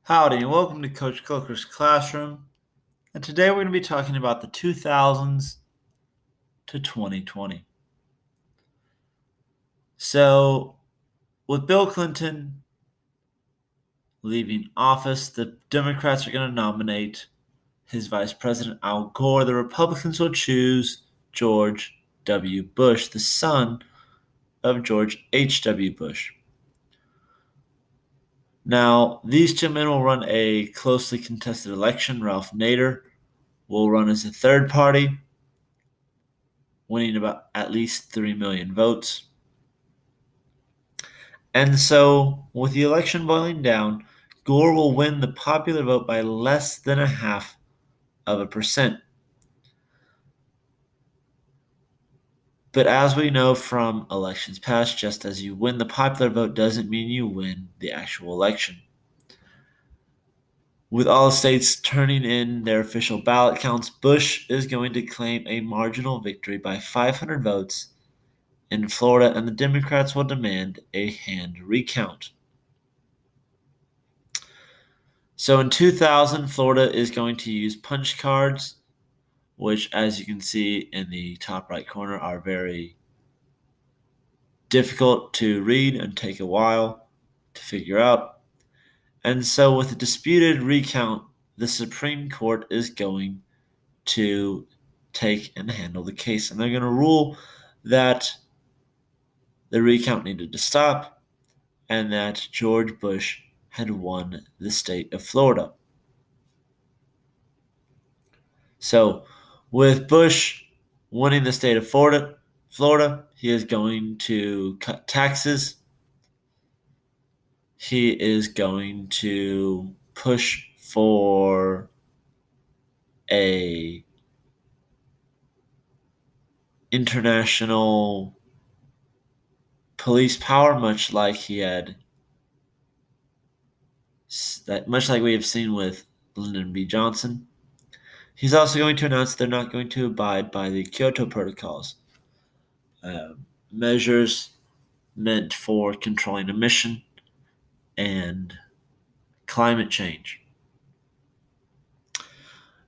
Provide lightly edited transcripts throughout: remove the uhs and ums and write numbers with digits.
Howdy, and welcome to Coach Coker's Classroom. And today we're going to be talking about the 2000s to 2020. So, with Bill Clinton leaving office, the Democrats are going to nominate his Vice President Al Gore. The Republicans will choose George W. Bush, the son of George H.W. Bush. Now, these two men will run a closely contested election. Ralph Nader will run as a third party, winning about at least 3 million votes. And so, with the election boiling down, Gore will win the popular vote by less than 0.5%. But as we know from elections past, just as you win the popular vote doesn't mean you win the actual election. With all states turning in their official ballot counts, Bush is going to claim a marginal victory by 500 votes in Florida, and the Democrats will demand a hand recount. So in 2000, Florida is going to use punch cards, which, as you can see in the top right corner, are very difficult to read and take a while to figure out. And so with a disputed recount, the Supreme Court is going to take and handle the case, and they're going to rule that the recount needed to stop and that George Bush had won the state of Florida. So, with Bush winning the state of Florida, he is going to cut taxes. He is going to push for a international police power, much like we have seen with Lyndon B. Johnson. He's also going to announce they're not going to abide by the Kyoto Protocols, measures meant for controlling emission and climate change.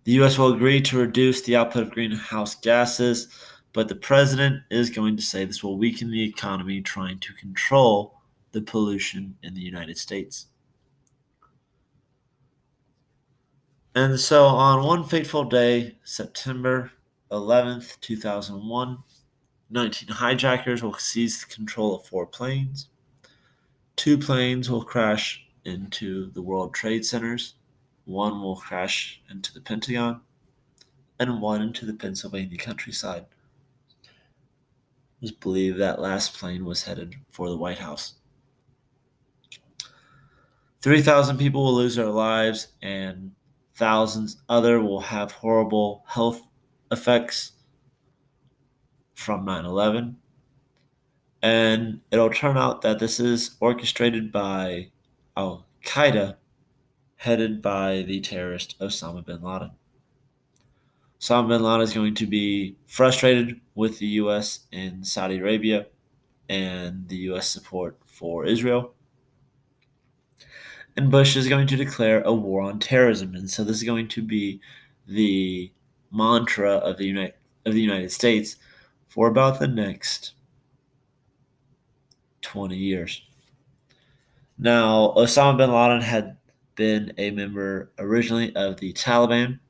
The U.S. will agree to reduce the output of greenhouse gases, but the president is going to say this will weaken the economy trying to control the pollution in the United States. And so on one fateful day, September 11th, 2001, 19 hijackers will seize control of 4 planes. 2 planes will crash into the World Trade Centers. 1 will crash into the Pentagon, and 1 into the Pennsylvania countryside. It was believed that last plane was headed for the White House. 3,000 people will lose their lives, and thousands other will have horrible health effects from 9/11. And it'll turn out that this is orchestrated by Al-Qaeda, headed by the terrorist Osama bin Laden. Osama bin Laden is going to be frustrated with the U.S. in Saudi Arabia and the U.S. support for Israel. And Bush is going to declare a war on terrorism. And so this is going to be the mantra of the United States for about the next 20 years. Now, Osama bin Laden had been a member originally of the Taliban,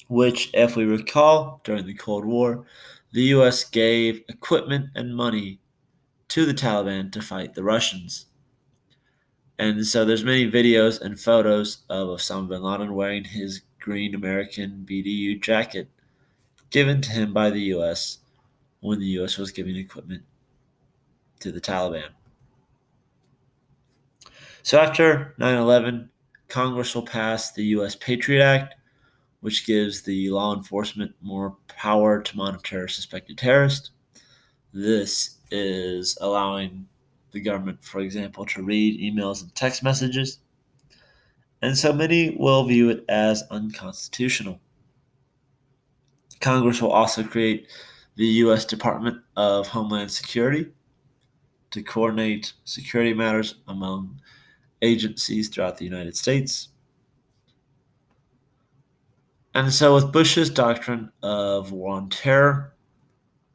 which, if we recall, during the Cold War, the U.S. gave equipment and money to the Taliban to fight the Russians. And so there's many videos and photos of Osama bin Laden wearing his green American BDU jacket given to him by the U.S. when the U.S. was giving equipment to the Taliban. So after 9/11, Congress will pass the U.S. Patriot Act, which gives the law enforcement more power to monitor suspected terrorists. This is allowing the government, for example, to read emails and text messages. And so many will view it as unconstitutional. Congress will also create the U.S. Department of Homeland Security to coordinate security matters among agencies throughout the United States. And so, with Bush's doctrine of war on terror,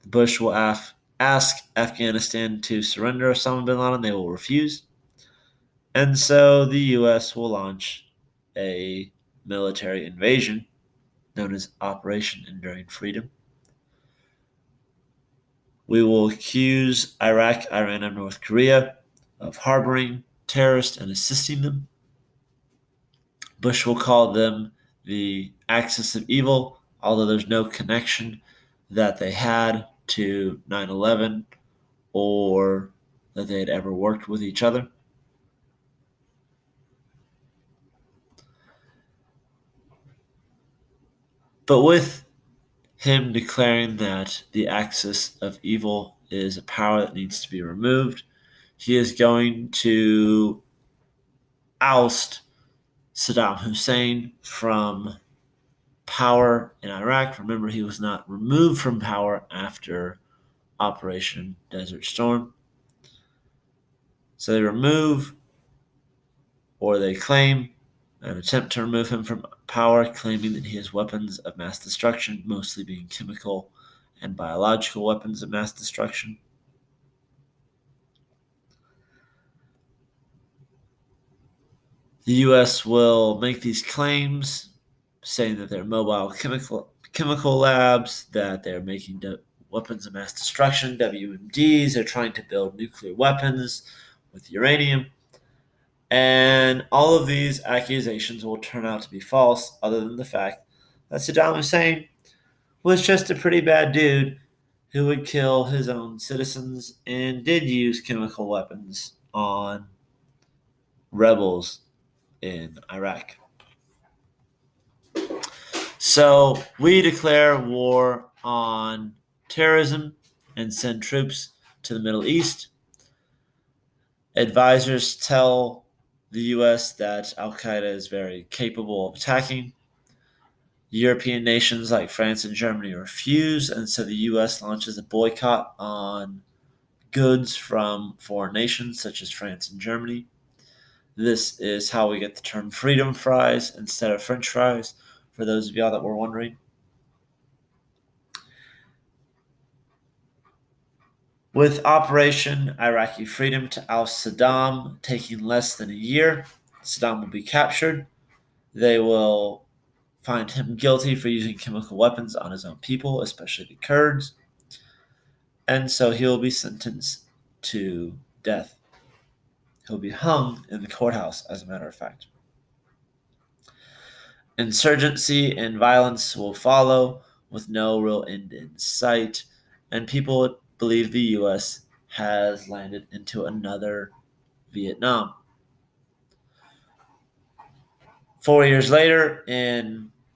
Bush will ask Afghanistan to surrender Osama bin Laden. They will refuse. And so, the U.S. will launch a military invasion known as Operation Enduring Freedom. We will accuse Iraq, Iran, and North Korea of harboring terrorists and assisting them. Bush will call them the axis of evil, although there's no connection that they had to 9/11 or that they had ever worked with each other. But with him declaring that the axis of evil is a power that needs to be removed, he is going to oust Saddam Hussein from power in Iraq. Remember, he was not removed from power after Operation Desert Storm. So they remove, or they claim an attempt to remove him from power, claiming that he has weapons of mass destruction, mostly being chemical and biological weapons of mass destruction. The U.S. will make these claims, saying that they're mobile chemical labs, that they're making weapons of mass destruction, WMDs. They're trying to build nuclear weapons with uranium. And all of these accusations will turn out to be false, other than the fact that Saddam Hussein was just a pretty bad dude who would kill his own citizens and did use chemical weapons on rebels in Iraq. So we declare war on terrorism and send troops to the Middle East. Advisors tell the U.S. that Al Qaeda is very capable of attacking. European nations like France and Germany refuse, and so the U.S. launches a boycott on goods from foreign nations such as France and Germany. This is how we get the term freedom fries instead of French fries, for those of y'all that were wondering. With Operation Iraqi Freedom to oust Saddam taking less than a year, Saddam will be captured. They will find him guilty for using chemical weapons on his own people, especially the Kurds. And so he will be sentenced to death. He'll be hung in the courthouse, as a matter of fact. Insurgency and violence will follow with no real end in sight, and people believe the U.S. has landed into another Vietnam. 4 years later,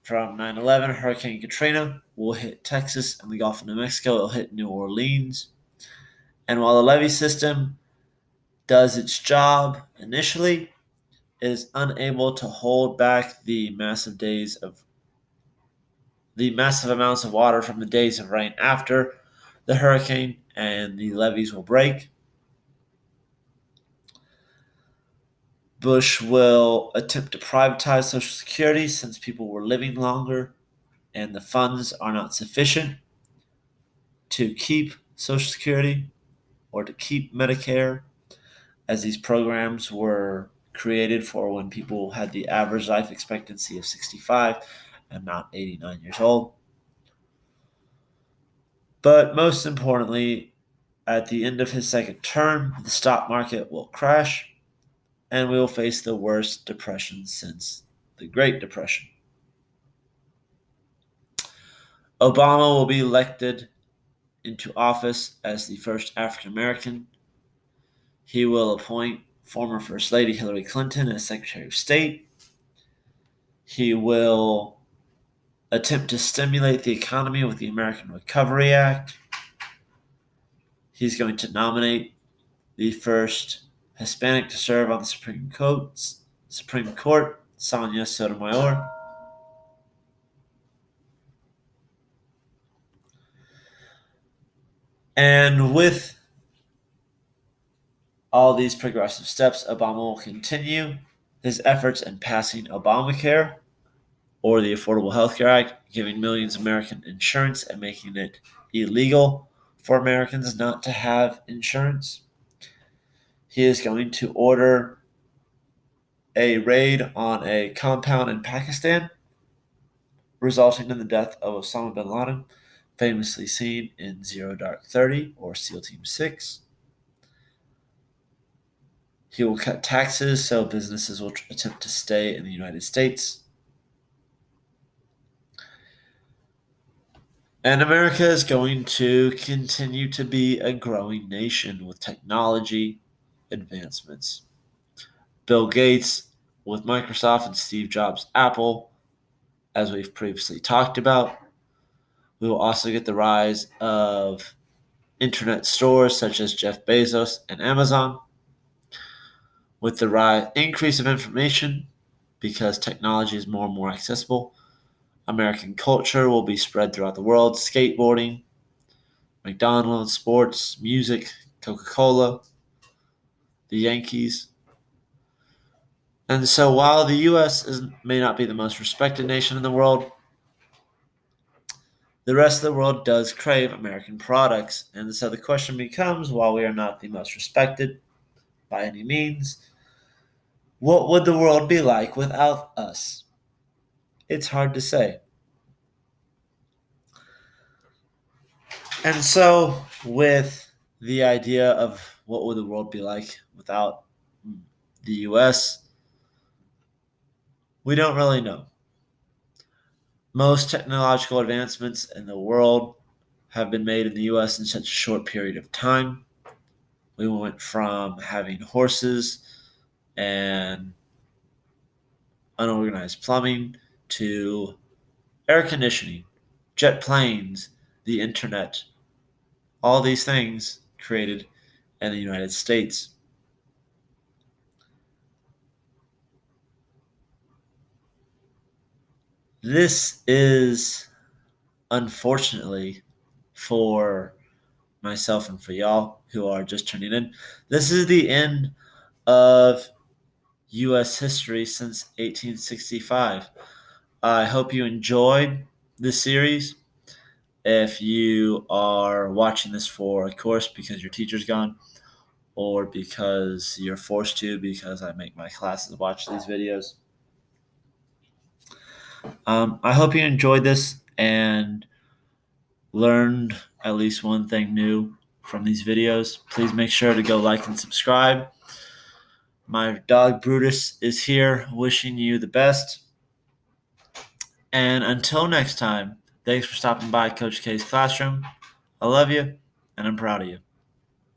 from 9/11, Hurricane Katrina will hit Texas and the Gulf of New Mexico. It'll hit New Orleans. And while the levee system does its job initially, it is unable to hold back the massive amounts of water from the days of rain after the hurricane, and the levees will break. Bush will attempt to privatize Social Security since people were living longer and the funds are not sufficient to keep Social Security or to keep Medicare, as these programs were created for when people had the average life expectancy of 65 and not 89 years old. But most importantly, at the end of his second term, the stock market will crash and we will face the worst depression since the Great Depression. Obama will be elected into office as the first African American. He will appoint former First Lady Hillary Clinton as Secretary of State. He will attempt to stimulate the economy with the American Recovery Act. He's going to nominate the first Hispanic to serve on the Supreme Court, Sonia Sotomayor. And with all these progressive steps, Obama will continue his efforts in passing Obamacare, or the Affordable Health Care Act, giving millions of Americans insurance and making it illegal for Americans not to have insurance. He is going to order a raid on a compound in Pakistan, resulting in the death of Osama bin Laden, famously seen in Zero Dark 30 or SEAL Team 6. He will cut taxes so businesses will attempt to stay in the United States. And America is going to continue to be a growing nation with technology advancements. Bill Gates with Microsoft and Steve Jobs' Apple, as we've previously talked about. We will also get the rise of internet stores such as Jeff Bezos and Amazon. With the increase of information, because technology is more and more accessible, American culture will be spread throughout the world. Skateboarding, McDonald's, sports, music, Coca-Cola, the Yankees. And so while the U.S. may not be the most respected nation in the world, the rest of the world does crave American products. And so the question becomes, while we are not the most respected by any means, what would the world be like without us? It's hard to say. And so with the idea of what would the world be like without the U.S., we don't really know. Most technological advancements in the world have been made in the U.S. in such a short period of time. We went from having horses and unorganized plumbing to air conditioning, jet planes, the internet, all these things created in the United States. This is, unfortunately, for myself and for y'all who are just tuning in, this is the end of U.S. history since 1865. I hope you enjoyed this series. If you are watching this for a course because your teacher's gone, or because you're forced to because I make my classes watch these videos, I hope you enjoyed this and learned at least one thing new from these videos. Please make sure to go like and subscribe. My dog Brutus is here wishing you the best. And until next time, thanks for stopping by Coach K's classroom. I love you, and I'm proud of you.